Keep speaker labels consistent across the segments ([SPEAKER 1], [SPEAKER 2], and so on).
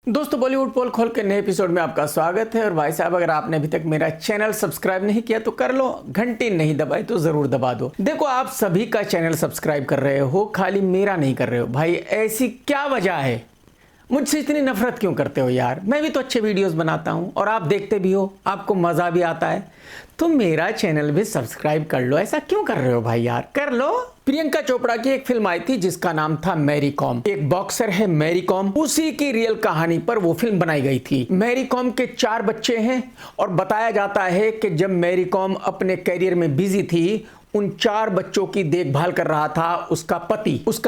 [SPEAKER 1] दोस्तों बॉलीवुड पोल खोल के नए एपिसोड में आपका स्वागत है। और भाई साहब, अगर आपने अभी तक मेरा चैनल सब्सक्राइब नहीं किया तो कर लो, घंटी नहीं दबाई तो जरूर दबा दो। देखो, आप सभी का चैनल सब्सक्राइब कर रहे हो, खाली मेरा नहीं कर रहे हो। भाई ऐसी क्या वजह है? मुझसे इतनी नफरत क्यों करते हो यार? मैं भी तो अच्छे वीडियोस बनाता हूं और आप देखते भी हो, आपको मजा भी आता है, तो मेरा चैनल भी सब्सक्राइब कर लो। ऐसा क्यों कर रहे हो भाई यार? कर लो। प्रियंका चोपड़ा की एक फिल्म आई थी जिसका नाम था मैरी कॉम। एक बॉक्सर है मैरी कॉम, उसी की रियल कहानी पर वो फिल्म बनाई गई थी। मैरी कॉम के 4 बच्चे हैं और बताया जाता है कि जब मैरी कॉम अपने करियर में बिजी थी, उन 4 बच्चों की देखभाल कर रहा था उसका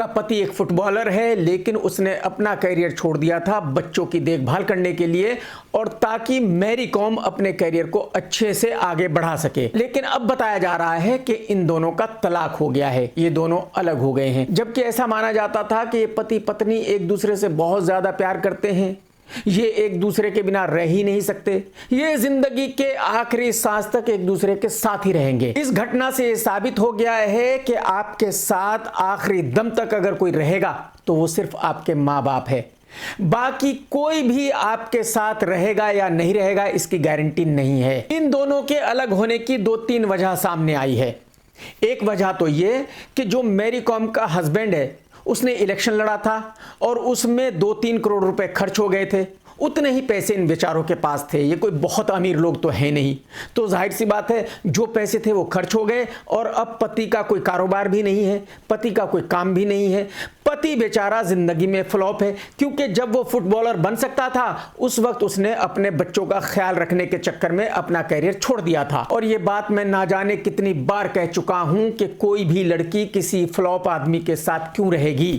[SPEAKER 1] पति एक फुटबॉलर है, लेकिन उसने अपना करियर छोड़ दिया था बच्चों की देखभाल करने के लिए और ताकि मैरी कॉम अपने करियर को अच्छे से आगे बढ़ा सके। लेकिन अब बताया जा रहा है कि इन दोनों का तलाक हो गया है, ये दोनों अलग हो गए हैं। जबकि ऐसा माना जाता था कि ये पति पत्नी एक दूसरे से बहुत ज्यादा प्यार करते हैं, ये एक दूसरे के बिना रह ही नहीं सकते, ये जिंदगी के आखिरी सांस तक एक दूसरे के साथ ही रहेंगे। इस घटना से ये साबित हो गया है कि आपके साथ आखिरी दम तक अगर कोई रहेगा तो वो सिर्फ आपके माँ बाप है। बाकी कोई भी आपके साथ रहेगा या नहीं रहेगा इसकी गारंटी नहीं है। इन दोनों के अलग होने की 2-3 वजह सामने आई है। एक वजह तो ये कि जो मैरी कॉम का हस्बैंड है, उसने इलेक्शन लड़ा था और उसमें 2-3 करोड़ रुपए खर्च हो गए थे। उतने ही पैसे इन बेचारों के पास थे, ये कोई बहुत अमीर लोग तो है नहीं, तो जाहिर सी बात है जो पैसे थे वो खर्च हो गए। और अब पति का कोई कारोबार भी नहीं है, पति का कोई काम भी नहीं है, पति बेचारा जिंदगी में फ्लॉप है, क्योंकि जब वो फुटबॉलर बन सकता था उस वक्त उसने अपने बच्चों का ख्याल रखने के चक्कर में अपना करियर छोड़ दिया था। और ये बात मैं ना जाने कितनी बार कह चुका हूं कि कोई भी लड़की किसी फ्लॉप आदमी के साथ क्यों रहेगी,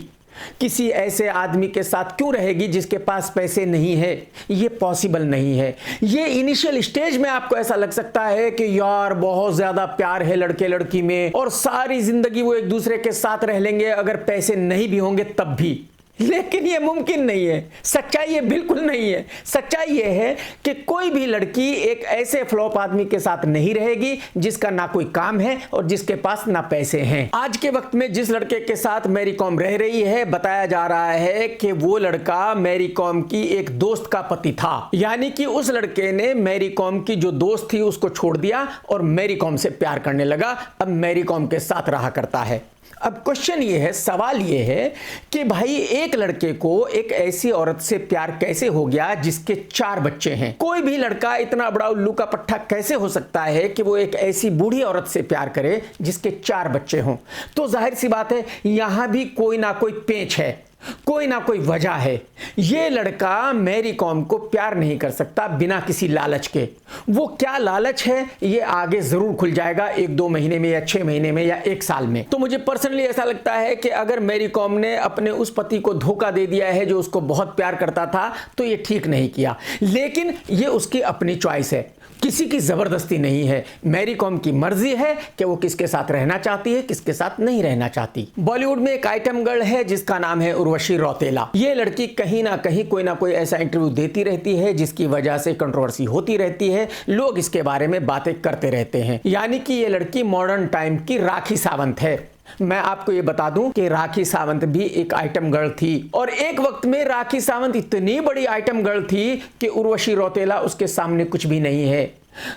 [SPEAKER 1] किसी ऐसे आदमी के साथ क्यों रहेगी जिसके पास पैसे नहीं है? ये पॉसिबल नहीं है। ये इनिशियल स्टेज में आपको ऐसा लग सकता है कि यार बहुत ज्यादा प्यार है लड़के लड़की में और सारी जिंदगी वो एक दूसरे के साथ रह लेंगे, अगर पैसे नहीं भी होंगे तब भी। लेकिन ये मुमकिन नहीं है। सच्चाई ये बिल्कुल नहीं है। सच्चाई ये है कि कोई भी लड़की एक ऐसे फ्लॉप आदमी के साथ नहीं रहेगी जिसका ना कोई काम है और जिसके पास ना पैसे हैं। आज के वक्त में जिस लड़के के साथ मैरी कॉम रह रही है, बताया जा रहा है कि वो लड़का मैरी कॉम की एक दोस्त का पति था। यानी कि उस लड़के ने मैरी कॉम की जो दोस्त थी उसको छोड़ दिया और मैरी कॉम से प्यार करने लगा। अब मैरी कॉम के साथ रहा करता है। अब क्वेश्चन ये है, सवाल ये है कि भाई एक लड़के को एक ऐसी औरत से प्यार कैसे हो गया जिसके 4 बच्चे हैं? कोई भी लड़का इतना बड़ा उल्लू का पट्टा कैसे हो सकता है कि वो एक ऐसी बूढ़ी औरत से प्यार करे जिसके 4 बच्चे हों? तो जाहिर सी बात है यहां भी कोई ना कोई पेंच है, कोई ना कोई वजह है। ये लड़का मैरी कॉम को प्यार नहीं कर सकता बिना किसी लालच के। वो क्या लालच है ये आगे जरूर खुल जाएगा 1-2 महीने में या 6 महीने में या 1 साल में। तो मुझे पर्सनली ऐसा लगता है कि अगर मैरी कॉम ने अपने उस पति को धोखा दे दिया है जो उसको बहुत प्यार करता था, तो ये ठीक नहीं किया। लेकिन ये उसकी अपनी चॉइस है, किसी की जबरदस्ती नहीं है। मैरी कॉम की मर्जी है कि वो किसके साथ रहना चाहती है, किसके साथ नहीं रहना चाहती। बॉलीवुड में एक आइटम गर्ल है जिसका नाम है उर्वशी रौतेला। ये लड़की कहीं ना कहीं कोई ना कोई ऐसा इंटरव्यू देती रहती है जिसकी वजह से कंट्रोवर्सी होती रहती है, लोग इसके बारे में बातें करते रहते हैं। यानी कि ये लड़की मॉडर्न टाइम की राखी सावंत है। मैं आपको ये बता दूं कि राखी सावंत भी एक आइटम गर्ल थी और एक वक्त में राखी सावंत इतनी बड़ी आइटम गर्ल थी कि उर्वशी रौतेला उसके सामने कुछ भी नहीं है।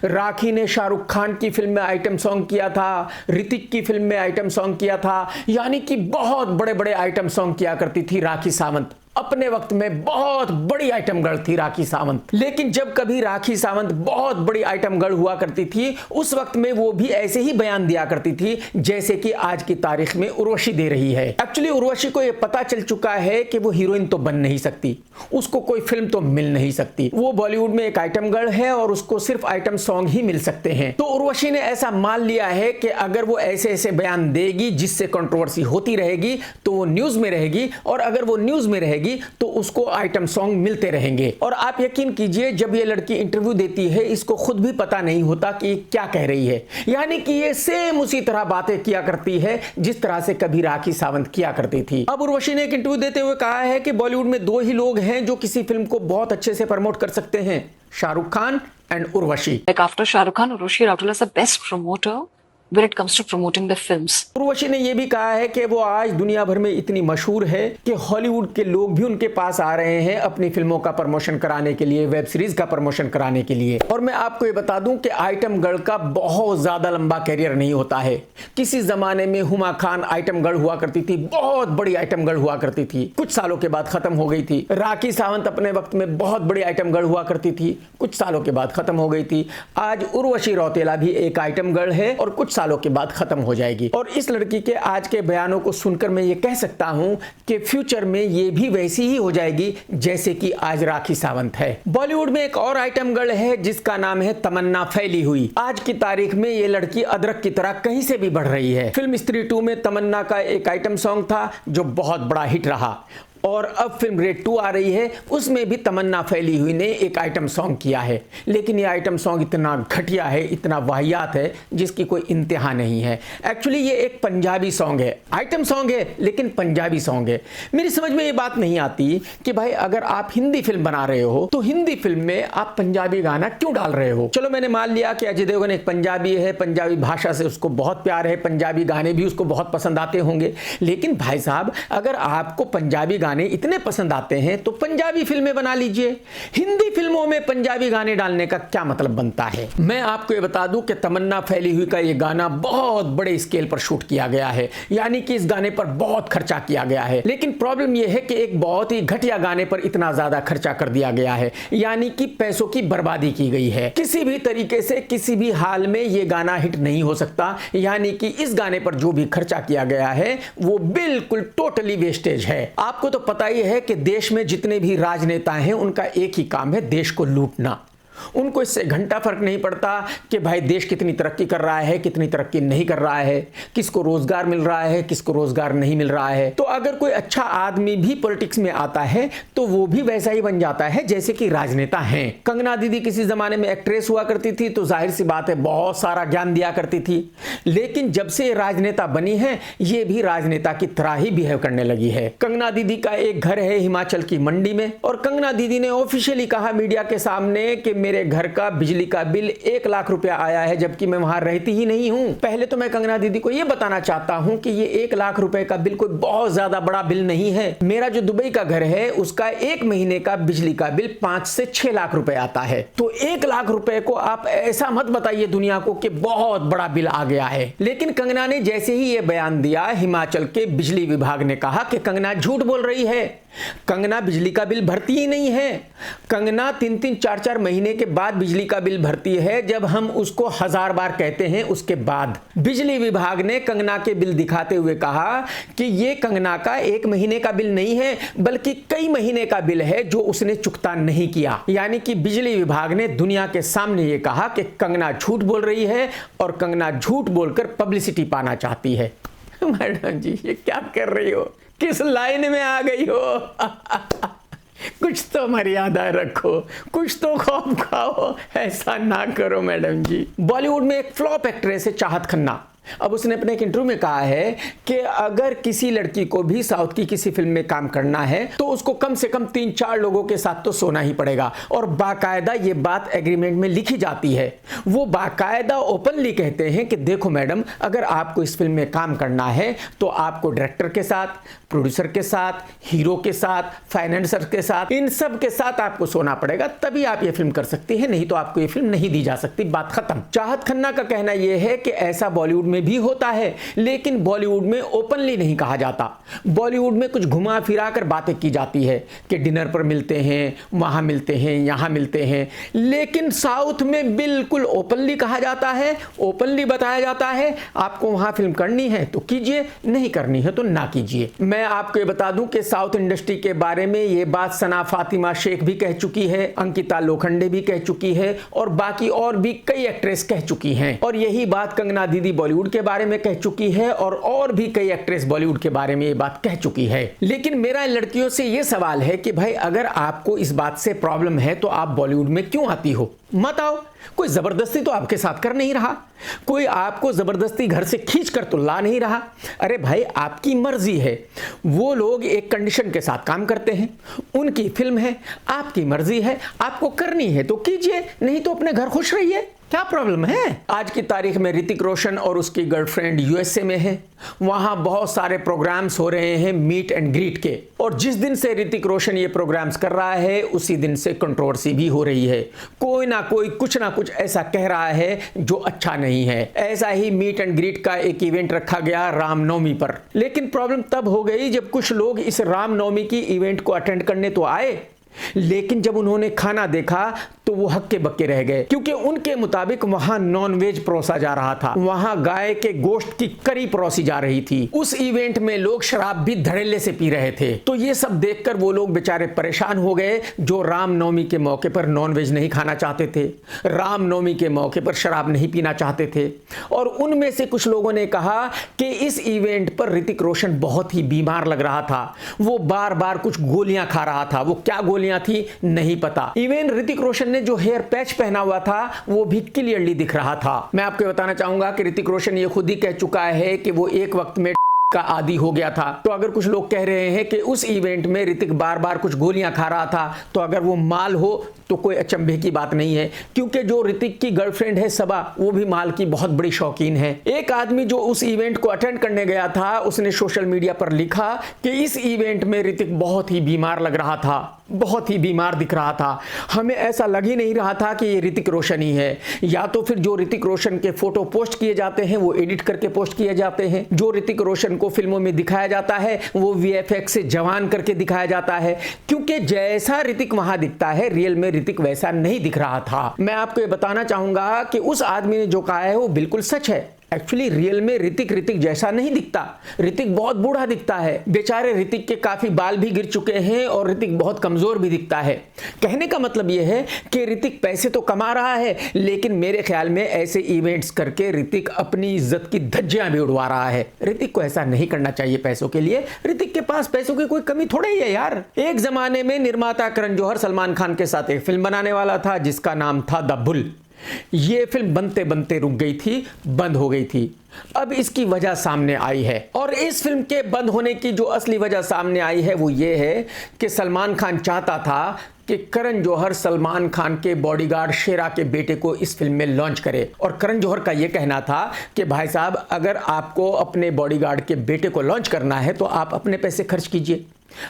[SPEAKER 1] राखी ने शाहरुख खान की फिल्म में आइटम सॉन्ग किया था, ऋतिक की फिल्म में आइटम सॉन्ग किया था, यानी कि बहुत बड़े बड़े आइटम सॉन्ग किया करती थी राखी सावंत। अपने वक्त में बहुत बड़ी आइटम गर्ल थी राखी सावंत। लेकिन जब कभी राखी सावंत बहुत बड़ी आइटम गर्ल हुआ करती थी, उस वक्त में वो भी ऐसे ही बयान दिया करती थी जैसे कि आज की तारीख में उर्वशी दे रही है। एक्चुअली उर्वशी को यह पता चल चुका है कि वो हीरोइन तो बन नहीं सकती, उसको कोई फिल्म तो मिल नहीं सकती। वो बॉलीवुड में एक आइटम गर्ल है और उसको सिर्फ आइटम सॉन्ग ही मिल सकते हैं। तो उर्वशी ने ऐसा मान लिया है कि अगर वो ऐसे ऐसे बयान देगी जिससे कंट्रोवर्सी होती रहेगी तो वो न्यूज में रहेगी, और अगर वो न्यूज में रहेगी तो उसको आइटम सॉन्ग मिलते रहेंगे। और आप यकीन कीजिए जब ये लड़की इंटरव्यू देती है इसको खुद भी पता नहीं होता कि ये क्या कह रही है। यानी कि ये सेम उसी तरह बातें किया करती है जिस तरह से कभी राखी सावंत किया करती थी। अब उर्वशी ने एक इंटरव्यू देते हुए कहा है कि बॉलीवुड में 2 ही लोग हैं जो किसी फिल्म को बहुत अच्छे से प्रमोट कर सकते हैं, Shahrukh Khan and Urvashi.
[SPEAKER 2] Like after Shah Rukh Khan, Urvashi Rautela is the best promoter when it comes to promoting their films.
[SPEAKER 1] Urvashi ने यह भी कहा है कि वो आज दुनिया भर में इतनी मशहूर है कि हॉलीवुड के लोग भी उनके पास आ रहे हैं अपनी फिल्मों का प्रमोशन कराने के लिए, वेब सीरीज का प्रमोशन कराने के लिए। और मैं आपको ये बता दूं कि आइटम गर्ल का बहुत ज्यादा लंबा कैरियर नहीं होता है। किसी जमाने में हुमा खान आइटम गर्ल हुआ करती थी, बहुत बड़ी आइटम गर्ल हुआ करती थी, कुछ सालों के बाद खत्म हो गई थी। राखी सावंत अपने वक्त में बहुत बड़ी आइटम गर्ल हुआ करती थी, कुछ सालों के बाद खत्म हो गई थी। आज उर्वशी रौतेला भी एक आइटम गर्ल है और कुछ सालों के बाद खत्म हो जाएगी। और इस लड़की के आज के बयानों को सुनकर मैं ये कह सकता हूं कि फ्यूचर में ये भी वैसी ही हो जाएगी जैसे कि आज राखी सावंत है। बॉलीवुड में एक और आइटम गर्ल है जिसका नाम है तमन्ना फैली हुई। आज की तारीख में ये लड़की अदरक की तरह कहीं से भी बढ़ रही है। फिल्म स्त्री 2 में तमन्ना का एक आइटम सॉन्ग था जो बहुत बड़ा हिट रहा, और अब फिल्म रेड 2 आ रही है, उसमें भी तमन्ना फैली हुई ने एक आइटम सॉन्ग किया है। लेकिन ये आइटम सॉन्ग इतना घटिया है, इतना वाहियात है जिसकी कोई इंतहा नहीं है। एक्चुअली ये एक पंजाबी सॉन्ग है, आइटम सॉन्ग है लेकिन पंजाबी सॉन्ग है। मेरी समझ में ये बात नहीं आती कि भाई अगर आप हिंदी फिल्म बना रहे हो तो हिंदी फिल्म में आप पंजाबी गाना क्यों डाल रहे हो। चलो मैंने मान लिया कि अजय देवगन एक पंजाबी है, पंजाबी भाषा से उसको बहुत प्यार है, पंजाबी गाने भी उसको बहुत पसंद आते होंगे। लेकिन भाई साहब अगर आपको पंजाबी गाने इतने पसंद आते हैं तो पंजाबी फिल्में बना लीजिए। हिंदी फिल्मों में पंजाबी गाने डालने का क्या मतलब बनता है। मैं आपको ये बता दूं कि तमन्ना फैली हुई का ये गाना बहुत बड़े स्केल पर शूट किया गया है, यानी कि इस गाने पर बहुत खर्चा किया गया है। लेकिन प्रॉब्लम यह है कि एक बहुत ही घटिया गाने पर इतना ज्यादा खर्चा कर दिया गया है, यानी कि पैसों की बर्बादी की गई है। किसी भी तरीके से किसी भी हाल में यह गाना हिट नहीं हो सकता, यानी कि इस गाने पर जो भी खर्चा किया गया है वो बिल्कुल टोटली वेस्टेज है। आपको तो पता ही है कि देश में जितने भी राजनेता हैं उनका एक ही काम है देश को लूटना। उनको इससे घंटा फर्क नहीं पड़ता कि भाई देश कितनी तरक्की कर रहा है, कितनी तरक्की नहीं कर रहा है, किसको रोजगार मिल रहा है, किसको रोजगार नहीं मिल रहा है। तो अगर कोई अच्छा आदमी भी पॉलिटिक्स में आता है तो वो भी वैसा ही बन जाता है जैसे कि राजनेता हैं। कंगना दीदी किसी जमाने में एक्ट्रेस हुआ करती थी तो जाहिर सी बात है बहुत सारा ज्ञान दिया करती थी, लेकिन जब से राजनेता बनी है ये भी राजनेता की तरह ही बिहेव करने लगी है। कंगना दीदी का एक घर है हिमाचल की मंडी में, और कंगना दीदी ने ऑफिशियली कहा मीडिया के सामने कि मेरे घर का बिजली का बिल 1 लाख रुपया आया है, जबकि मैं वहां रहती ही नहीं हूं। पहले तो मैं कंगना दीदी को यह बताना चाहता हूं कि ये 1 लाख रुपए का बिल कोई बहुत ज्यादा बड़ा बिल नहीं है। मेरा जो दुबई का घर है उसका 1 महीने का बिजली का बिल 5 से 6 लाख रुपए आता है। तो 1 लाख रुपए को आप ऐसा मत बताइए दुनिया को कि बहुत बड़ा बिल आ गया है। लेकिन कंगना ने जैसे ही यह बयान दिया, हिमाचल के बिजली विभाग ने कहा कि कंगना झूठ बोल रही है, कंगना बिजली का बिल भरती ही नहीं है। कंगना 3-3, 4-4 महीने के बाद बिजली का बिल भरती है, जब हम उसको 1000 बार कहते हैं उसके बाद। बिजली विभाग ने कंगना के बिल दिखाते हुए कहा कि ये कंगना का 1 महीने का बिल नहीं है बल्कि कई महीने का बिल है जो उसने चुकता नहीं किया। यानी कि बिजली विभाग ने दुनिया के सामने ये कहा कि कंगना झूठ बोल रही है और कंगना झूठ बोलकर पब्लिसिटी पाना चाहती है। मैडम जी ये क्या कर रही हो, किस लाइन में आ गई हो? कुछ तो मर्यादा रखो, कुछ तो खौफ खाओ, ऐसा ना करो मैडम जी। बॉलीवुड में एक फ्लॉप एक्ट्रेस है चाहत खन्ना। अब उसने अपने एक इंटरव्यू में कहा है कि अगर किसी लड़की को भी साउथ की किसी फिल्म में काम करना है तो उसको कम से कम 3-4 लोगों के साथ तो सोना ही पड़ेगा, और बाकायदा ये बात एग्रीमेंट में लिखी जाती है। वो बाकायदा ओपनली कहते हैं कि देखो मैडम अगर आपको इस फिल्म में काम करना है तो आपको डायरेक्टर के साथ, प्रोड्यूसर के साथ, हीरो के साथ, फाइनेंसर के साथ, इन सब के साथ आपको सोना पड़ेगा, तभी आप ये फिल्म कर सकती है, नहीं तो आपको ये फिल्म नहीं दी जा सकती। बात खत्म। चाहत खन्ना का कहना यह है कि ऐसा बॉलीवुड में भी होता है, लेकिन बॉलीवुड में ओपनली नहीं कहा जाता। बॉलीवुड में कुछ घुमा फिरा कर बातें की जाती है कि डिनर पर मिलते हैं, वहां मिलते हैं, यहां मिलते हैं, लेकिन साउथ में बिल्कुल ओपनली कहा जाता है, ओपनली बताया जाता है आपको वहां फिल्म करनी है तो कीजिए, नहीं करनी है तो ना कीजिए। मैं आपको ये बता दूं कि साउथ इंडस्ट्री के बारे में ये बात सना फातिमा शेख भी कह चुकी है, अंकिता लोखंडे भी कह चुकी है, और बाकी और भी कई एक्ट्रेस कह चुकी हैं, और यही बात कंगना दीदी बॉलीवुड के बारे में कह चुकी है, और भी कई एक्ट्रेस बॉलीवुड के बारे में ये बात कह चुकी है। लेकिन मेरा लड़कियों से ये सवाल है कि भाई अगर आपको इस बात से प्रॉब्लम है तो आप बॉलीवुड में क्यों आती हो? मत आओ। कोई जबरदस्ती तो आपके साथ कर नहीं रहा, कोई आपको जबरदस्ती घर से खींच कर तो ला नहीं रहा। अरे भाई, आपकी मर्जी है। वो लोग एक कंडीशन के साथ काम करते हैं, उनकी फिल्म है, आपकी मर्जी है, आपको करनी है तो कीजिए, नहीं तो अपने घर खुश रहिए। क्या प्रॉब्लम है? आज की तारीख में ऋतिक रोशन और उसकी गर्लफ्रेंड यूएसए में है। वहां बहुत सारे प्रोग्राम्स हो रहे हैं मीट एंड ग्रीट के, और जिस दिन से ऋतिक रोशन ये प्रोग्राम्स कर रहा है उसी दिन से कंट्रोवर्सी भी हो रही है। कोई ना कोई कुछ ना कुछ ऐसा कह रहा है जो अच्छा नहीं है। ऐसा ही मीट एंड ग्रीट का एक इवेंट रखा गया रामनवमी पर, लेकिन प्रॉब्लम तब हो गई जब कुछ लोग इस रामनवमी की इवेंट को अटेंड करने तो आए, लेकिन जब उन्होंने खाना देखा तो वो हक्के बक्के रह गए, क्योंकि उनके मुताबिक वहां नॉनवेज परोसा जा रहा था, वहां गाय के गोश्त की करी परोसी जा रही थी। उस इवेंट में लोग शराब भी धड़ल्ले से पी रहे थे। तो ये सब देखकर वो लोग बेचारे परेशान हो गए जो रामनवमी के मौके पर नॉनवेज नहीं खाना चाहते थे, रामनवमी के मौके पर शराब नहीं पीना चाहते थे। और उनमें से कुछ लोगों ने कहा कि इस इवेंट पर ऋतिक रोशन बहुत ही बीमार लग रहा था, वो बार बार कुछ गोलियां खा रहा था। वो क्या गोलियां थी नहीं पता। इवन ऋतिक रोशन ने जो हेयर पैच पहना हुआ था वो भी क्लियरली दिख रहा था। मैं आपको बताना चाहूंगा कि ऋतिक रोशन ये खुद ही कह चुका है कि वो एक वक्त में का आदी हो गया था। तो अगर कुछ लोग कह रहे हैं कि उस इवेंट में ऋतिक बार बार कुछ गोलियां खा रहा था, तो अगर वो माल हो तो कोई अचंभे की बात नहीं है, क्योंकि जो ऋतिक की गर्लफ्रेंड है सबा, वो भी माल की बहुत बड़ी शौकीन है। एक आदमी जो उस इवेंट को अटेंड करने गया था, उसने सोशल मीडिया पर लिखा कि इस इवेंट में ऋतिक बहुत ही बीमार लग रहा था, बहुत ही बीमार दिख रहा था। हमें ऐसा लग ही नहीं रहा था कि ये ऋतिक रोशन ही है। या तो फिर जो ऋतिक रोशन के फोटो पोस्ट किए जाते हैं वो एडिट करके पोस्ट किए जाते हैं, जो ऋतिक रोशन को फिल्मों में दिखाया जाता है वो वीएफएक्स से जवान करके दिखाया जाता है, क्योंकि जैसा ऋतिक वहां दिखता है रियल में ऋतिक वैसा नहीं दिख रहा था। मैं आपको ये बताना चाहूंगा कि उस आदमी ने जो कहा है वो बिल्कुल सच है। एक्चुअली रियल में ऋतिक जैसा नहीं दिखता। ऋतिक बहुत बूढ़ा दिखता है। बेचारे ऋतिक के काफी बाल भी गिर चुके हैं और ऋतिक बहुत कमजोर भी दिखता है। कहने का मतलब यह है कि ऋतिक पैसे तो कमा रहा है, लेकिन मेरे ख्याल में ऐसे इवेंट्स करके ऋतिक अपनी इज्जत की धज्जियां भी उड़वा रहा है। ऋतिक को ऐसा नहीं करना चाहिए पैसों के लिए। ऋतिक के पास पैसों की कोई कमी थोड़ी ही है यार। एक जमाने में निर्माता करण जौहर सलमान खान के साथ एक फिल्म बनाने वाला था जिसका नाम था द बुल। ये फिल्म बनते बनते रुक गई थी, बंद हो गई थी। अब इसकी वजह सामने आई है, और इस फिल्म के बंद होने की जो असली वजह सामने आई है वो ये है कि सलमान खान चाहता था कि करण जौहर सलमान खान के बॉडीगार्ड शेरा के बेटे को इस फिल्म में लॉन्च करे। और करण जौहर का यह कहना था कि भाई साहब, अगर आपको अपने बॉडीगार्ड के बेटे को लॉन्च करना है तो आप अपने पैसे खर्च कीजिए,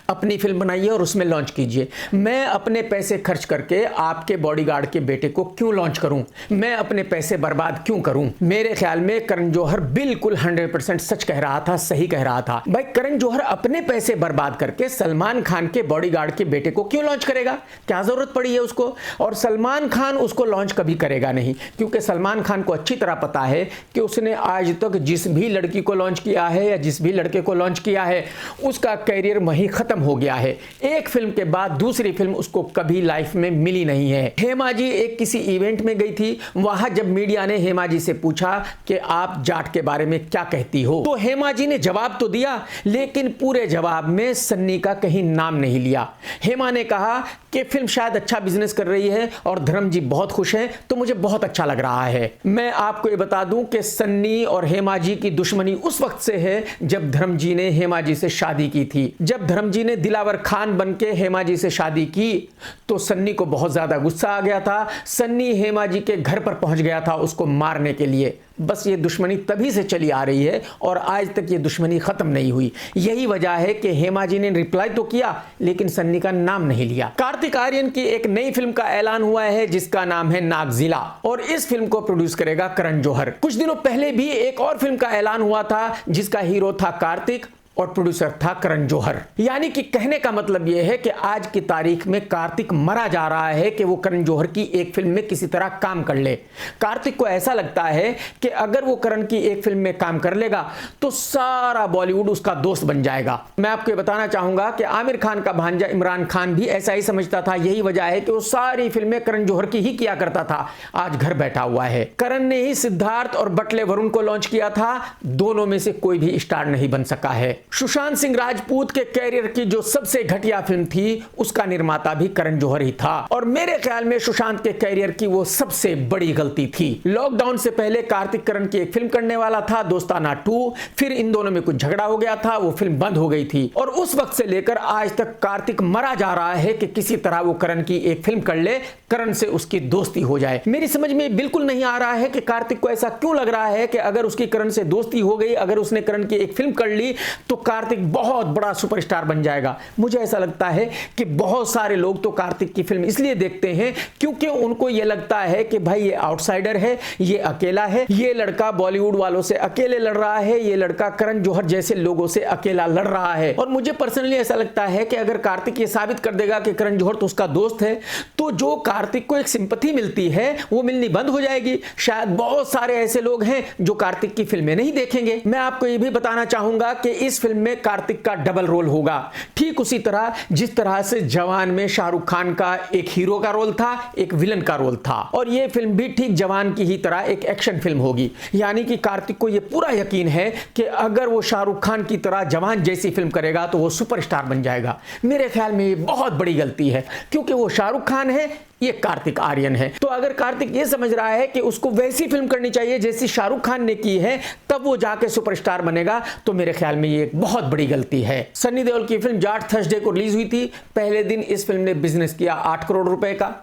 [SPEAKER 1] अपनी फिल्म बनाइए और उसमें लॉन्च कीजिए। मैं अपने पैसे खर्च करके आपके बॉडीगार्ड के बेटे को क्यों लॉन्च करूं? मैं अपने पैसे बर्बाद क्यों करूं? मेरे ख्याल में करण जौहर बिल्कुल 100% सच कह रहा था, सही कह रहा था। भाई, करण जौहर अपने पैसे बर्बाद करके सलमान खान के बॉडीगार्ड के बेटे को क्यों लॉन्च करेगा? क्या जरूरत पड़ी है उसको? और सलमान खान उसको लॉन्च कभी करेगा नहीं, क्योंकि सलमान खान को अच्छी तरह पता है कि उसने आज तक जिस भी लड़की को लॉन्च किया है या जिस भी लड़के को लॉन्च किया है उसका कैरियर वहीं खत्म हो गया है। एक फिल्म के बाद दूसरी फिल्म उसको कभी लाइफ में मिली नहीं है। हेमा जी एक किसी इवेंट में गई थी, वहां जब मीडिया ने हेमा जी से पूछा कि आप जाट के बारे में क्या कहती हो, तो हेमा जी ने जवाब तो दिया, लेकिन पूरे जवाब में सन्नी का कहीं नाम नहीं लिया। हेमा ने कहा कि फिल्म शायद अच्छा बिजनेस कर रही है और धर्म जी बहुत खुश हैं, तो मुझे बहुत अच्छा लग रहा है। मैं आपको ये बता दूं कि सन्नी और हेमा जी की दुश्मनी उस वक्त से है जब धर्म जी ने हेमा जी से शादी की थी। जब धर्म जी ने दिलावर खान बनके हेमा जी से शादी की तो सन्नी को बहुत ज्यादा गुस्सा आ गया था। सन्नी हेमा जी के घर पर पहुंच गया था उसको मारने के लिए। बस ये दुश्मनी तभी से चली आ रही है और आज तक ये दुश्मनी खत्म नहीं हुई। यही वजह है कि हेमा जी ने रिप्लाई तो किया लेकिन सन्नी का नाम नहीं लिया। कार्तिक आर्यन की एक नई फिल्म का ऐलान हुआ है जिसका नाम है नागजिला, और इस फिल्म को प्रोड्यूस करेगा करण जौहर। कुछ दिनों पहले भी एक और फिल्म का ऐलान हुआ था जिसका हीरो था कार्तिक और प्रोड्यूसर था करण जौहर। यानी कि कहने का मतलब यह है कि आज की तारीख में कार्तिक मरा जा रहा है कि वो करण जौहर की एक फिल्म में किसी तरह काम कर ले। कार्तिक को ऐसा लगता है कि अगर वो करण की एक फिल्म में काम कर लेगा तो सारा बॉलीवुड उसका दोस्त बन जाएगा। मैं आपको ये बताना चाहूंगा कि आमिर खान का भांजा इमरान खान भी ऐसा ही समझता था। यही वजह है कि वो सारी फिल्में करण जौहर की ही किया करता था। आज घर बैठा हुआ है। करण ने ही सिद्धार्थ और बटले वरुण को लॉन्च किया था, दोनों में से कोई भी स्टार नहीं बन सका है। सुशांत सिंह राजपूत के कैरियर की जो सबसे घटिया फिल्म थी उसका निर्माता भी करण जौहर ही था और मेरे ख्याल में सुशांत के कैरियर की वो सबसे बड़ी गलती थी। लॉकडाउन से पहले कार्तिक करण की एक फिल्म करने वाला था दोस्ताना 2, फिर इन दोनों में कुछ झगड़ा हो गया था, वो फिल्म बंद हो गई थी और उस वक्त से लेकर आज तक कार्तिक मरा जा रहा है कि किसी तरह वो करण की एक फिल्म कर ले, करण से उसकी दोस्ती हो जाए। मेरी समझ में बिल्कुल नहीं आ रहा है कि कार्तिक को ऐसा क्यों लग रहा है कि अगर उसकी करण से दोस्ती हो गई, अगर उसने करण की एक फिल्म कर ली तो कार्तिक बहुत बड़ा सुपरस्टार बन जाएगा। मुझे ऐसा लगता है कि बहुत सारे लोग तो कार्तिक की फिल्म इसलिए देखते हैं क्योंकि उनको यह लगता है कि भाई ये आउटसाइडर है, ये अकेला है, ये लड़का बॉलीवुड वालों से अकेले लड़ रहा है, ये लड़का करण जौहर जैसे लोगों से अकेला लड़ रहा है। और मुझे पर्सनली ऐसा लगता है कि अगर कार्तिक ये साबित कर देगा कि करण जौहर तो उसका दोस्त है तो जो कार्तिक को एक सिंपैथी मिलती है वो मिलनी बंद हो जाएगी। शायद बहुत सारे ऐसे लोग हैं जो कार्तिक की फिल्में नहीं देखेंगे। मैं आपको यह भी बताना चाहूंगा कि इस फिल्म में कार्तिक का डबल रोल होगा, ठीक उसी तरह जिस तरह से जवान में शाहरुख खान का एक हीरो का रोल था, एक विलन का रोल था, और यह फिल्म भी ठीक जवान की ही तरह एक एक्शन फिल्म होगी। यानी कि कार्तिक को यह पूरा यकीन है कि अगर वो शाहरुख खान की तरह जवान जैसी फिल्म करेगा तो वो सुपरस्टार बन जाएगा। मेरे ख्याल में ये बहुत बड़ी गलती है क्योंकि वो शाहरुख खान है, ये कार्तिक आर्यन है। तो अगर कार्तिक ये समझ रहा है कि उसको वैसी फिल्म करनी चाहिए जैसी शाहरुख खान ने की है तब वो जाके सुपरस्टार बनेगा, तो मेरे ख्याल में ये एक बहुत बड़ी गलती है। सन्नी देओल की फिल्म जाट थर्सडे को रिलीज हुई थी। पहले दिन इस फिल्म ने बिजनेस किया 8 करोड़ रुपए का,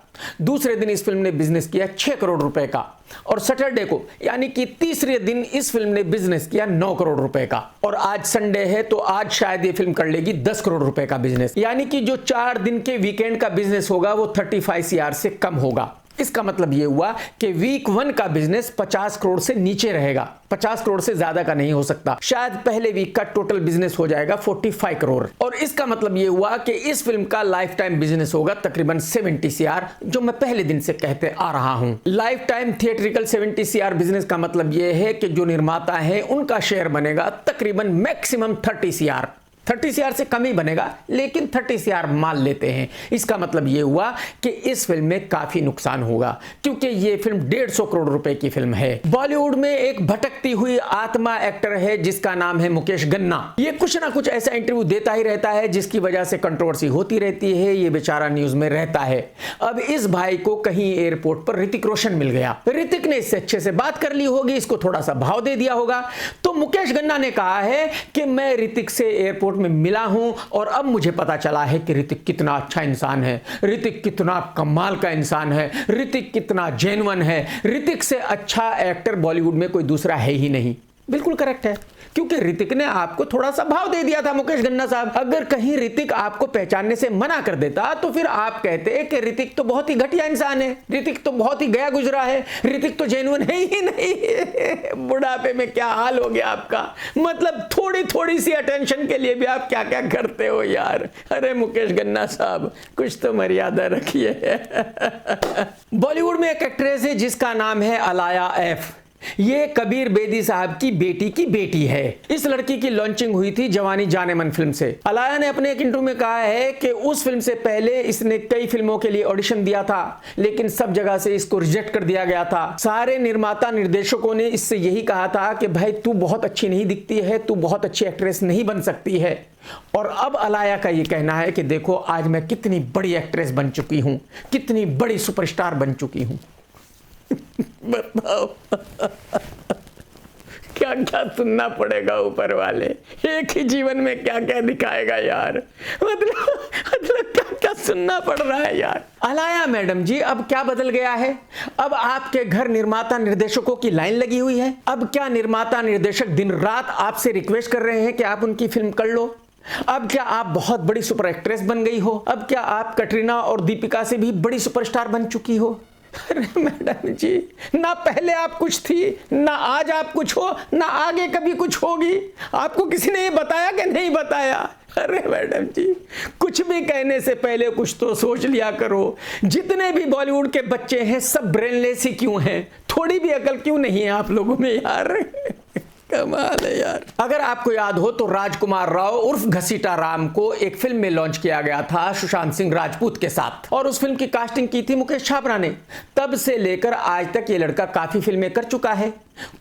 [SPEAKER 1] दूसरे दिन इस फिल्म ने बिजनेस किया 6 करोड़ रुपए का, और सैटरडे को यानी कि तीसरे दिन इस फिल्म ने बिजनेस किया 9 करोड़ रुपए का, और आज संडे है तो आज शायद ये फिल्म कर लेगी 10 करोड़ रुपए का बिजनेस। यानी कि जो 4 दिन के वीकेंड का बिजनेस होगा वो 35 CR से कम होगा। इसका मतलब यह हुआ कि वीक 1 का बिजनेस 50 करोड़ से नीचे रहेगा, 50 करोड़ से ज्यादा का नहीं हो सकता। शायद पहले वीक का टोटल बिजनेस हो जाएगा 45 करोड़, और इसका मतलब यह हुआ कि इस फिल्म का लाइफ टाइम बिजनेस होगा तकरीबन 70 CR, जो मैं पहले दिन से कहते आ रहा हूं। Life time theatrical 70 CR business का मतलब यह है कि जो निर्माता है उनका शेयर बनेगा तकरीबन मैक्सिमम 30 CR, 30 CR से कम ही बनेगा, लेकिन 30 CR मान लेते हैं। इसका मतलब यह हुआ कि इस फिल्म में काफी नुकसान होगा क्योंकि यह फिल्म 150 करोड़ रुपए की फिल्म है। बॉलीवुड में एक भटकती हुई आत्मा एक्टर है जिसका नाम है मुकेश गन्ना। ये कुछ ना कुछ ऐसा इंटरव्यू देता ही रहता है जिसकी वजह से कंट्रोवर्सी होती रहती है, ये बेचारा न्यूज में रहता है। अब इस भाई को कहीं एयरपोर्ट पर ऋतिक रोशन मिल गया, ऋतिक ने इससे अच्छे से बात कर ली होगी, इसको थोड़ा सा भाव दे दिया होगा, तो मुकेश गन्ना ने कहा है कि मैं ऋतिक से एयरपोर्ट में मिला हूं और अब मुझे पता चला है कि ऋतिक कितना अच्छा इंसान है, ऋतिक कितना कमाल का इंसान है, ऋतिक कितना जेन्युइन है, ऋतिक से अच्छा एक्टर बॉलीवुड में कोई दूसरा है ही नहीं। बिल्कुल करेक्ट है क्योंकि ऋतिक ने आपको थोड़ा सा भाव दे दिया था। मुकेश गन्ना साहब, अगर कहीं ऋतिक आपको पहचानने से मना कर देता तो फिर आप कहते कि ऋतिक तो बहुत ही घटिया इंसान है, ऋतिक तो बहुत ही गया गुजरा है, ऋतिक तो जेन्युइन है ही नहीं। बुढ़ापे में क्या हाल हो गया आपका, मतलब थोड़ी थोड़ी सी अटेंशन के लिए भी आप क्या क्या करते हो यार। अरे मुकेश गन्ना साहब, कुछ तो मर्यादा रखिए। बॉलीवुड में एक एक्ट्रेस है जिसका नाम है अलाया एफ। ये कबीर बेदी साहब की बेटी है। इस लड़की की लॉन्चिंग हुई थी जवानी जाने मन फिल्म से। अलाया ने अपने एक इंटरव्यू में कहा है कि उस फिल्म से पहले इसने कई फिल्मों के लिए ऑडिशन दिया था लेकिन सब जगह से इसको रिजेक्ट कर दिया गया था। सारे निर्माता निर्देशकों ने इससे यही कहा था कि भाई तू बहुत अच्छी नहीं दिखती है, तू बहुत अच्छी एक्ट्रेस नहीं बन सकती है। और अब अलाया का ये कहना है कि देखो आज मैं कितनी बड़ी एक्ट्रेस बन चुकी हूं, कितनी बड़ी सुपरस्टार बन चुकी हूं। बताओ क्या क्या सुनना पड़ेगा ऊपर वाले, एक ही जीवन में क्या क्या दिखाएगा यार। मतलब क्या क्या सुनना पड़ रहा है यार। अलाया मैडम जी, अब क्या बदल गया है? अब आपके घर निर्माता निर्देशकों की लाइन लगी हुई है। अब क्या निर्माता निर्देशक दिन रात आपसे रिक्वेस्ट कर रहे हैं कि आप उनकी फिल्म कर लो? अब क्या आप बहुत बड़ी सुपर एक्ट्रेस बन गई हो? अब क्या आप कटरीना और दीपिका से भी बड़ी सुपरस्टार बन चुकी हो? अरे मैडम जी, ना पहले आप कुछ थी, ना आज आप कुछ हो, ना आगे कभी कुछ होगी। आपको किसी ने ये बताया कि नहीं बताया? अरे मैडम जी, कुछ भी कहने से पहले कुछ तो सोच लिया करो। जितने भी बॉलीवुड के बच्चे हैं सब ब्रेनलेस ही क्यों हैं? थोड़ी भी अकल क्यों नहीं है आप लोगों में यार? कमाल है यार। अगर आपको याद हो तो राजकुमार राव उर्फ घसीटा राम को एक फिल्म में लॉन्च किया गया था सुशांत सिंह राजपूत के साथ, और उस फिल्म की कास्टिंग की थी मुकेश छाबड़ा ने। तब से लेकर आज तक ये लड़का काफी फिल्में कर चुका है,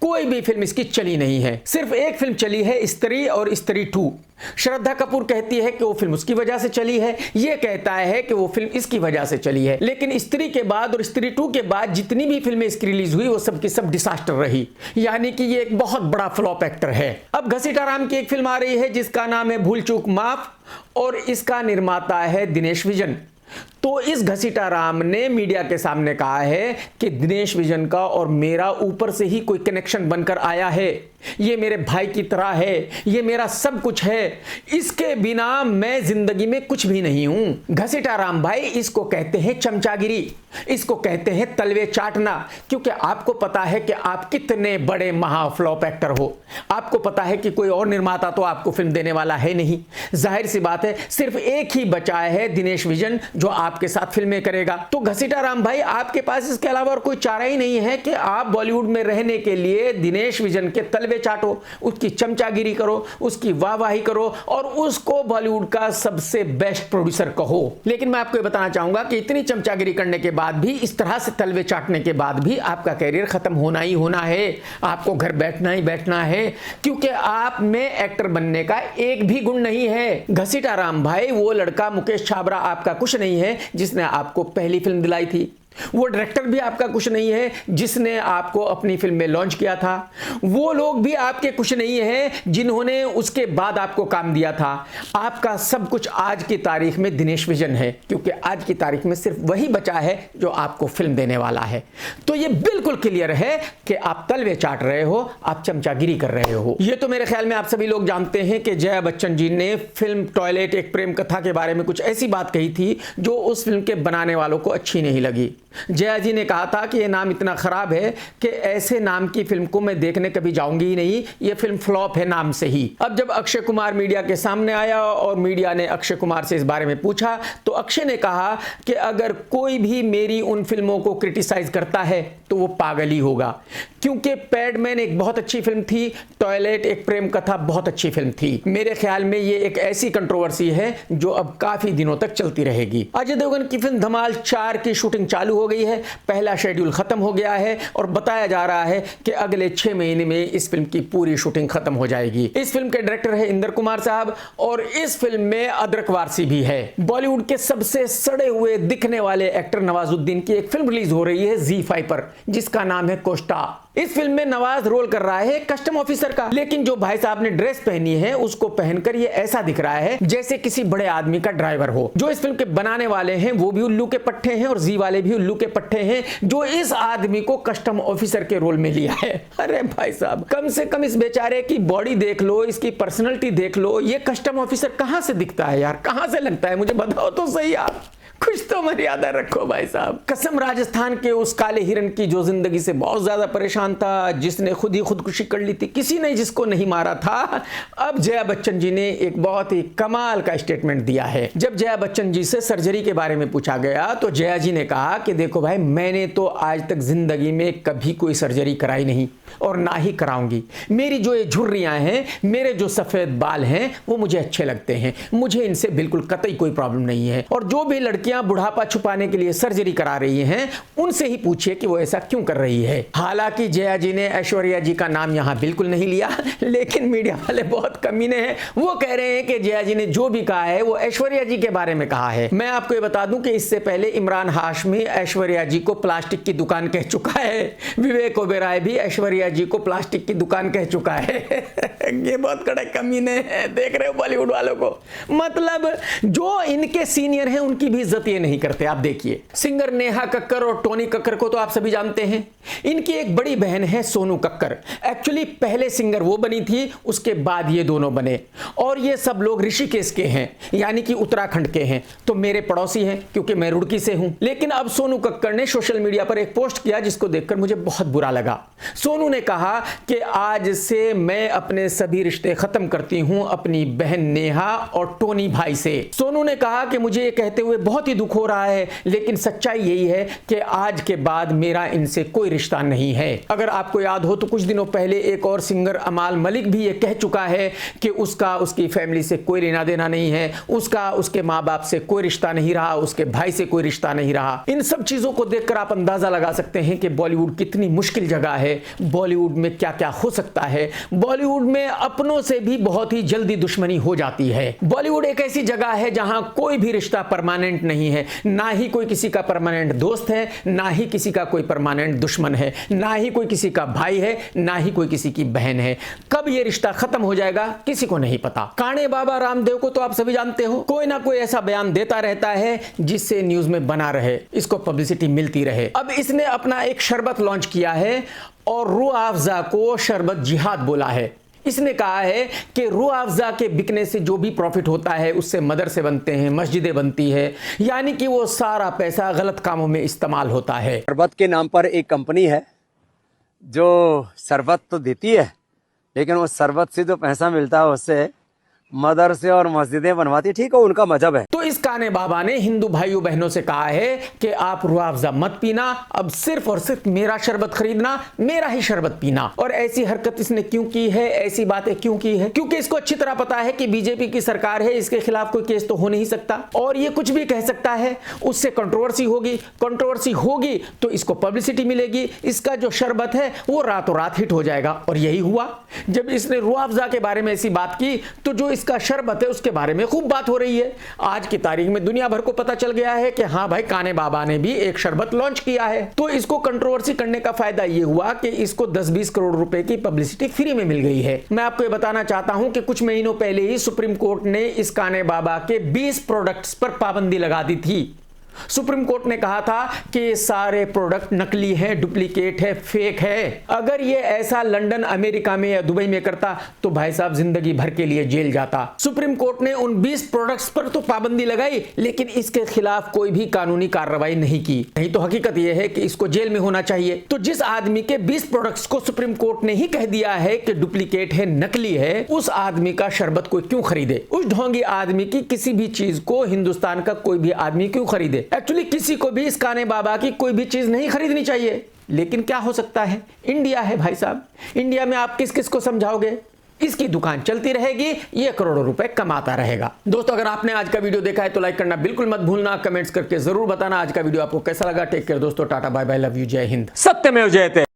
[SPEAKER 1] कोई भी फिल्म इसकी चली नहीं है। सिर्फ एक फिल्म चली है, स्त्री और स्त्री 2। श्रद्धा कपूर कहती है कि वो फिल्म उसकी वजह से चली है, ये कहता है कि वो फिल्म इसकी वजह से चली है। लेकिन स्त्री के बाद और स्त्री 2 के बाद जितनी भी फिल्में इसकी रिलीज हुई वो सब की सब डिसास्टर रही, यानी कि ये एक बहुत बड़ा फ्लॉप एक्टर है। अब घसीटा राम की एक फिल्म आ रही है जिसका नाम है भूल चूक माफ, और इसका निर्माता है दिनेश विजन। तो इस घसीटा राम ने मीडिया के सामने कहा है कि दिनेश विजन का और मेरा ऊपर से ही कोई कनेक्शन बनकर आया है, ये मेरे भाई की तरह है, ये मेरा सब कुछ है, इसके बिना मैं जिंदगी में कुछ भी नहीं हूं। घसीटा राम भाई, इसको कहते हैं चमचागिरी, इसको कहते हैं तलवे चाटना, क्योंकि आपको पता है कि आप कितने बड़े महाफ्लॉप एक्टर हो। आपको पता है कि कोई और निर्माता तो आपको फिल्म देने वाला है नहीं। जाहिर सी बात है, सिर्फ एक ही बचा है दिनेश विजन जो आपके साथ फिल्में करेगा। तो घसीटा राम भाई, आपके पास इसके अलावा और कोई चारा ही नहीं है कि आप बॉलीवुड में रहने के लिए दिनेश विजन के तलवे चाटो, उसकी चमचागिरी करो, उसकी वाहवाही करो और उसको बॉलीवुड का सबसे बेस्ट प्रोड्यूसर कहो। लेकिन मैं आपको ये बताना चाहूंगा कि इतनी चमचागिरी करने के बाद भी, इस तरह से तलवे चाटने के बाद भी आपका कैरियर खत्म होना ही होना है, आपको घर बैठना ही बैठना है, क्योंकि आप में एक्टर बनने का एक भी गुण नहीं है। घसीटा राम भाई, वो लड़का मुकेश छाबरा आपका कुछ नहीं है जिसने आपको पहली फिल्म दिलाई थी। वो डायरेक्टर भी आपका कुछ नहीं है जिसने आपको अपनी फिल्म में लॉन्च किया था। वो लोग भी आपके कुछ नहीं है जिन्होंने उसके बाद आपको काम दिया था। आपका सब कुछ आज की तारीख में दिनेश विजन है, क्योंकि आज की तारीख में सिर्फ वही बचा है जो आपको फिल्म देने वाला है। तो ये बिल्कुल क्लियर है कि आप तलवे चाट रहे हो, आप चमचागिरी कर रहे हो। ये तो मेरे ख्याल में आप सभी लोग जानते हैं कि जया बच्चन जी ने फिल्म टॉयलेट एक प्रेम कथा के बारे में कुछ ऐसी बात कही थी जो उस फिल्म के बनाने वालों को अच्छी नहीं लगी। जया जी ने कहा था कि यह नाम इतना खराब है कि ऐसे नाम की फिल्म को मैं देखने कभी जाऊंगी ही नहीं, यह फिल्म फ्लॉप है नाम से ही। अब जब अक्षय कुमार मीडिया के सामने आया और मीडिया ने अक्षय कुमार से इस बारे में पूछा, तो अक्षय ने कहा कि अगर कोई भी मेरी उन फिल्मों को क्रिटिसाइज करता है तो वो पागल ही होगा, क्योंकि पैडमैन एक बहुत अच्छी फिल्म थी, टॉयलेट एक प्रेम कथा बहुत अच्छी फिल्म थी। मेरे ख्याल में ये एक ऐसी कंट्रोवर्सी है जो अब काफी दिनों तक चलती रहेगी। अजय देवगन की फिल्म धमाल 4 की शूटिंग चालू हो गई है, पहला शेड्यूल खत्म हो गया है और बताया जा रहा है कि अगले 6 महीने में इस फिल्म की पूरी शूटिंग खत्म हो जाएगी। इस फिल्म के डायरेक्टर है इंदर कुमार साहब और इस फिल्म में अदरक वारसी भी है। बॉलीवुड के सबसे सड़े हुए दिखने वाले एक्टर नवाजुद्दीन की एक फिल्म रिलीज हो रही है ZEE5 पर, जिसका नाम है कोस्टा। इस फिल्म में नवाज रोल कर रहा है कस्टम ऑफिसर का, लेकिन जो भाई साहब ने ड्रेस पहनी है उसको पहनकर ये ऐसा दिख रहा है जैसे किसी बड़े आदमी का ड्राइवर हो। जो इस फिल्म के बनाने वाले हैं वो भी उल्लू के पट्टे हैं और जी वाले भी उल्लू के पट्टे हैं जो इस आदमी को कस्टम ऑफिसर के रोल में लिया है। अरे भाई साहब, कम से कम इस बेचारे की बॉडी देख लो, इसकी पर्सनैलिटी देख लो, ये कस्टम ऑफिसर कहां से दिखता है यार, कहां से लगता है, मुझे बताओ तो सही आप। कुछ तो मर्यादा रखो भाई साहब। कसम राजस्थान के उस काले हिरन की जो जिंदगी से बहुत ज्यादा परेशान था, जिसने खुद ही खुदकुशी कर ली थी, किसी ने जिसको नहीं मारा था। अब जया बच्चन जी ने एक बहुत ही कमाल का स्टेटमेंट दिया है। जब जया बच्चन जी से सर्जरी के बारे में पूछा गया तो जया जी ने कहा कि देखो भाई, मैंने तो आज तक जिंदगी में कभी कोई सर्जरी कराई नहीं और ना ही कराऊंगी। मेरी जो ये झुर्रियां हैं, मेरे जो सफेद बाल हैं, वो मुझे अच्छे लगते हैं, मुझे इनसे बिल्कुल कतई कोई प्रॉब्लम नहीं है। और जो भी लड़कियां बुढ़ापा छुपाने के लिए सर्जरी करा रही हैं, उनसे ही पूछिए कि वो ऐसा क्यों कर रही है। हालांकि जया जी ने ऐश्वर्या जी का नाम यहां बिल्कुल नहीं लिया, लेकिन मीडिया वाले बहुत कमीने हैं, वो कह रहे हैं कि जया जी ने जो भी कहा है वो ऐश्वर्या जी के बारे में कहा है। मैं आपको ये बता दूं कि इससे पहले इमरान हाशमी ऐश्वर्या जी को प्लास्टिक की दुकान कह चुका है, विवेक ओबेरॉय भी ऐश्वर्या जी को प्लास्टिक की दुकान कह चुका है। ये बहुत कड़े कमीने हैं, देख रहे हो बॉलीवुड वालों को। मतलब जो इनके सीनियर हैं उनकी भी इज्जत ये नहीं करते। आप देखिए, सिंगर नेहा कक्कर और टोनी कक्कर को तो आप सभी जानते हैं। इनकी एक बड़ी बहन है सोनू कक्कर। एक्चुअली पहले सिंगर वो बनी थी, उसके बाद ये दोनों बने। और ये सब लोग ऋषिकेश के हैं, यानी कि उत्तराखंड के हैं, तो मेरे पड़ोसी हैं क्योंकि मैं रुड़की से हूं। लेकिन अब सोनू कक्कर ने सोशल मीडिया पर एक पोस्ट किया जिसको देखकर मुझे बहुत बुरा लगा। सोनू ने कहा कि आज से मैं अपने सभी रिश्ते खत्म करती हूं अपनी बहन नेहा और टोनी भाई से। सोनू ने कहा कि मुझे ये कहते हुए बहुत ही दुख हो रहा है, लेकिन सच्चाई यही है कि आज के बाद मेरा इनसे कोई रिश्ता नहीं है। अगर आपको याद हो तो कुछ दिनों पहले एक और सिंगर अमाल मलिक भी ये कह चुका है कि उसका उसकी फैमिली से कोई लेना देना नहीं है, उसका उसके माँ बाप से कोई रिश्ता नहीं रहा, उसके भाई से कोई रिश्ता नहीं रहा। इन सब चीजों को देखकर आप अंदाजा लगा सकते हैं कि बॉलीवुड कितनी मुश्किल जगह है, बॉलीवुड में क्या क्या हो सकता है। बॉलीवुड में अपनों से भी बहुत ही जल्दी दुश्मनी हो जाती है। बॉलीवुड एक ऐसी जगह है जहां कोई भी रिश्ता परमानेंट नहीं है, ना ही कोई किसी का परमानेंट दोस्त है, ना ही किसी का कोई परमानेंट दुश्मन है, ना ही कोई किसी का भाई है, ना ही कोई किसी की बहन है। कब यह रिश्ता खत्म हो जाएगा किसी को नहीं पता। काने बाबा रामदेव को तो आप सभी जानते हो, कोई ना कोई ऐसा बयान देता रहता है जिससे न्यूज में बना रहे, इसको पब्लिसिटी मिलती रहे। अब इसने अपना एक शरबत लॉन्च किया है और रूह अफ़ज़ा को शरबत जिहाद बोला है। इसने कहा है कि रूह अफ़ज़ा के बिकने से जो भी प्रॉफिट होता है उससे मदरसे बनते हैं, मस्जिदें बनती है, यानी कि वो सारा पैसा गलत कामों में इस्तेमाल होता है।
[SPEAKER 3] शरबत के नाम पर एक कंपनी है जो शरबत तो देती है, लेकिन वो शरबत से जो पैसा मिलता है उससे मदरसे और मस्जिदें बनवाती। ठीक है, उनका मजहब है।
[SPEAKER 1] तो इस काने बाबा ने हिंदू भाइयों बहनों से कहा है कि आप रूह अफ़ज़ा मत पीना, अब सिर्फ और सिर्फ मेरा शरबत खरीदना, मेरा ही शरबत पीना। और ऐसी हरकत इसने क्यों की है, ऐसी बातें क्यों की है? क्योंकि इसको अच्छी तरह पता है कि बीजेपी की सरकार है, इसके खिलाफ कोई केस तो हो नहीं सकता और ये कुछ भी कह सकता है, उससे कंट्रोवर्सी होगी तो इसको पब्लिसिटी मिलेगी, इसका जो शरबत है वो रातों रात हिट हो जाएगा। और यही हुआ। जब इसने रूह अफ़ज़ा के बारे में ऐसी बात की तो जो इसका शरबत है उसके बारे में खूब बात हो रही है। आज की तारीख में दुनिया भर को पता चल गया है कि हाँ भाई, काने बाबा ने भी एक शरबत लॉन्च किया है। तो इसको कंट्रोवर्सी करने का फायदा ये हुआ कि इसको 10-20 करोड़ रुपए की पब्लिसिटी फ्री में मिल गई है। मैं आपको ये बताना चाहता हूं कि कुछ महीनों पहले ही सुप्रीम कोर्ट ने इस काने बाबा के 20 प्रोडक्ट्स पर पाबंदी लगा दी थी। सुप्रीम कोर्ट ने कहा था कि ये सारे प्रोडक्ट नकली हैं, डुप्लीकेट है, फेक है। अगर ये ऐसा लंदन, अमेरिका में या दुबई में करता तो भाई साहब जिंदगी भर के लिए जेल जाता। सुप्रीम कोर्ट ने उन 20 प्रोडक्ट्स पर तो पाबंदी लगाई, लेकिन इसके खिलाफ कोई भी कानूनी कार्रवाई नहीं की। नहीं तो हकीकत यह है कि इसको जेल में होना चाहिए। तो जिस आदमी के 20 प्रोडक्ट्स को सुप्रीम कोर्ट ने ही कह दिया है कि डुप्लीकेट है, नकली है, उस आदमी का शरबत कोई क्यों खरीदे? उस ढोंगी आदमी की किसी भी चीज को हिंदुस्तान का कोई भी आदमी क्यों खरीदे? एक्चुअली किसी को भी इस काने बाबा की कोई भी चीज नहीं खरीदनी चाहिए, लेकिन क्या हो सकता है, इंडिया है भाई साहब। इंडिया में आप किस किस को समझाओगे? इसकी दुकान चलती रहेगी, ये करोड़ों रुपए कमाता रहेगा। दोस्तों, अगर आपने आज का वीडियो देखा है तो लाइक करना बिल्कुल मत भूलना, कमेंट्स करके जरूर बताना आज का वीडियो आपको कैसा लगा। टेक केयर दोस्तों, tata bye bye, love you, जय हिंद, सत्यमेव जयते।